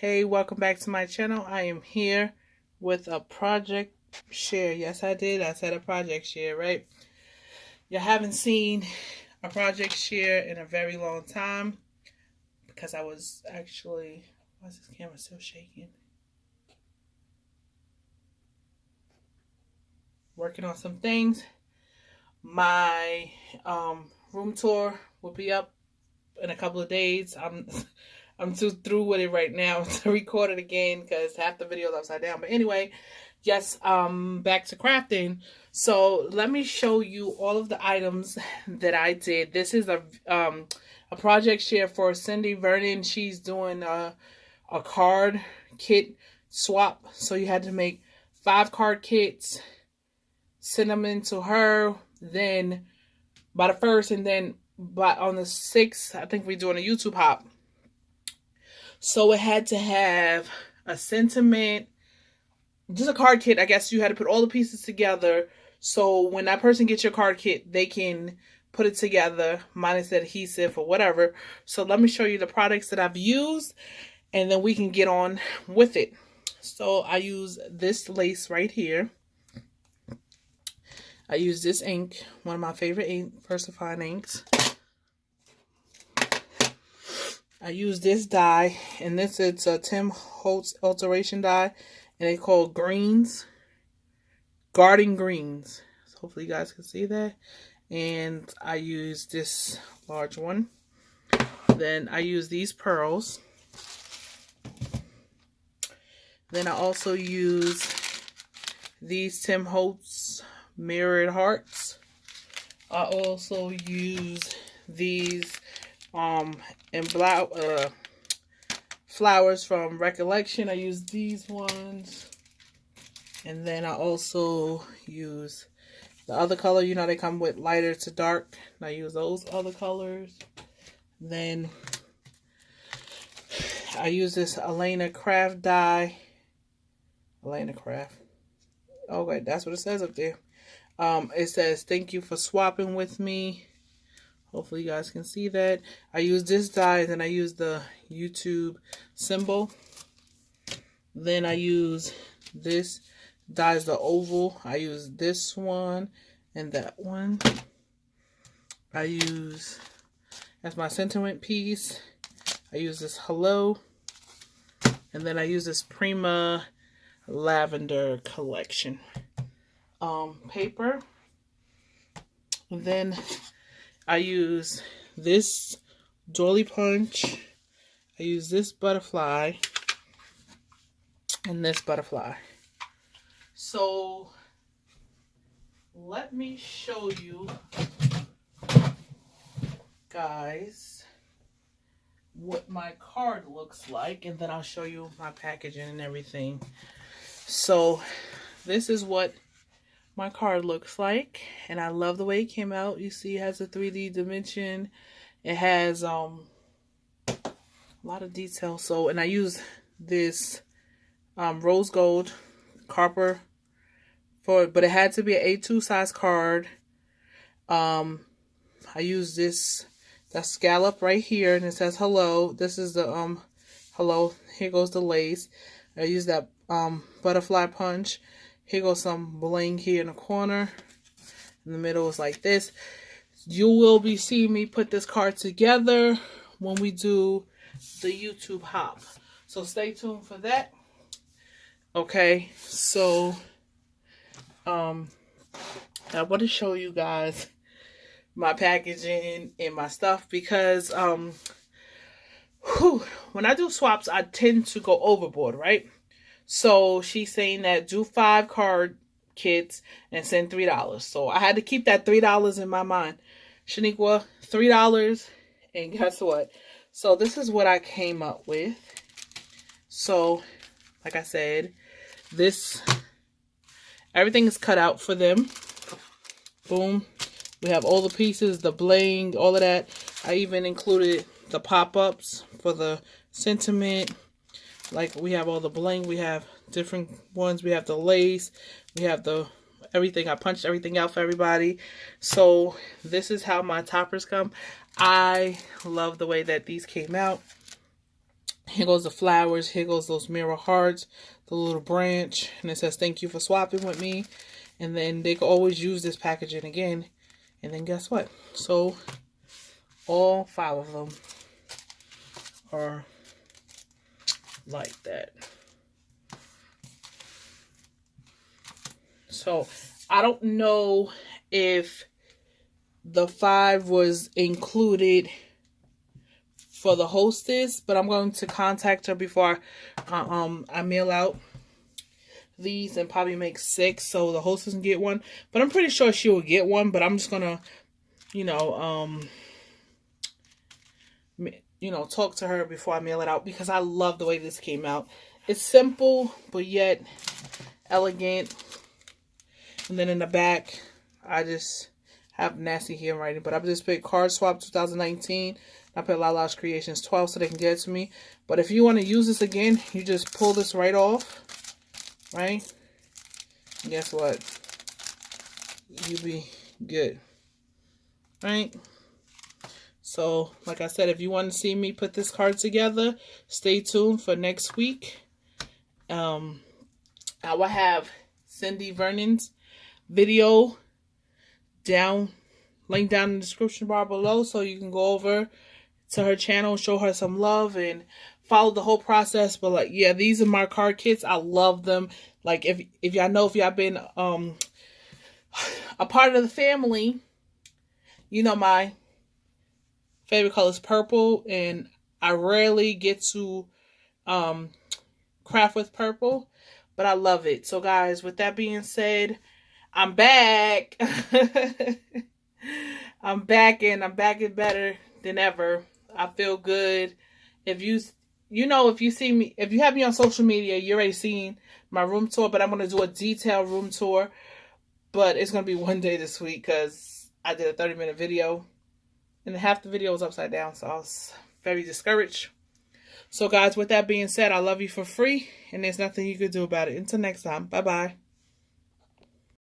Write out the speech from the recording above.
Hey, welcome back to my channel. I am here with a project share. Yes, I did. I said a project share, right? You haven't seen a project share in a very long time because I was actually... Why is this camera still shaking? Working on some things. My room tour will be up in a couple of days. I'm too through with it right now to record it again because half the video's upside down. But anyway, yes, back to crafting. So let me show you all of the items that I did. This is a project share for Cindy Vernon. She's doing a card kit swap. So you had to make 5 card kits, send them in to her, then by the 1st, and then on the 6th, I think we're doing a YouTube hop. So it had to have a sentiment, just a card kit. I guess you had to put all the pieces together. So when that person gets your card kit, they can put it together, minus the adhesive or whatever. So let me show you the products that I've used, and then we can get on with it. So I use this lace right here. I use this ink, one of my favorite ink, Versafine inks. I use this die, and it's a Tim Holtz alteration die, and they call greens, garden greens. So hopefully you guys can see that. And I use this large one. Then I use these pearls. Then I also use these Tim Holtz mirrored hearts. I also use these and flowers from Recollection. I use these ones, and then I also use the other color. You know, they come with lighter to dark, and I use those other colors. Then I use this Elena Craft die. Elena Craft. Oh wait, that's what it says up there. It says, "Thank you for swapping with me." Hopefully you guys can see that. I use this die, and then I use the YouTube symbol. Then I use this die is the oval. I use this one and that one. I use as my sentiment piece. I use this hello. And then I use this Prima Lavender Collection paper. And then I use this doily punch. I use this butterfly and this butterfly. So let me show you guys what my card looks like, and then I'll show you my packaging and everything. So this is what my card looks like, and I love the way it came out. You see it has a 3D dimension. It has a lot of detail. So, and I use this rose gold copper for it, but it had to be an A2 size card. I use this, that scallop right here, and it says hello. This is the hello. Here goes the lace. I use that butterfly punch. Here goes some bling here in the corner. In the middle is like this. You will be seeing me put this card together when we do the YouTube hop. So stay tuned for that. Okay, so I want to show you guys my packaging and my stuff because when I do swaps, I tend to go overboard, right? So she's saying that do 5 card kits and send $3. So I had to keep that $3 in my mind. Shaniqua, $3, and guess what? So this is what I came up with. So, like I said, everything is cut out for them. Boom. We have all the pieces, the bling, all of that. I even included the pop-ups for the sentiment. Like, we have all the bling. We have different ones. We have the lace. We have the everything. I punched everything out for everybody. So this is how my toppers come. I love the way that these came out. Here goes the flowers. Here goes those mirror hearts, the little branch. And it says, thank you for swapping with me. And then they can always use this packaging again. And then guess what? So all 5 of them are like that. So I don't know if the 5 was included for the hostess, but I'm going to contact her before I mail out these and probably make 6 so the hostess can get one. But I'm pretty sure she will get one, but I'm just gonna, you know, talk to her before I mail it out, because I love the way this came out. It's simple, but yet elegant. And then in the back, I just have nasty handwriting, but I just put Card Swap 2019. I put LALA'S Creations 12 so they can get it to me. But if you want to use this again, you just pull this right off, right? And guess what? You be good, right? So, like I said, if you want to see me put this card together, stay tuned for next week. I will have Cindy Vernon's video link down in the description bar below, so you can go over to her channel, show her some love, and follow the whole process. But like, yeah, these are my card kits. I love them. Like, if y'all been a part of the family, you know my favorite color is purple, and I rarely get to craft with purple, but I love it. So guys, with that being said, I'm back. I'm back, and I'm back and better than ever. I feel good. If you see me, if you have me on social media, you already seen my room tour, but I'm going to do a detailed room tour. But it's going to be one day this week because I did a 30-minute video and half the video was upside down. So I was very discouraged. So guys, with that being said, I love you for free and there's nothing you could do about it. Until next time. Bye-bye.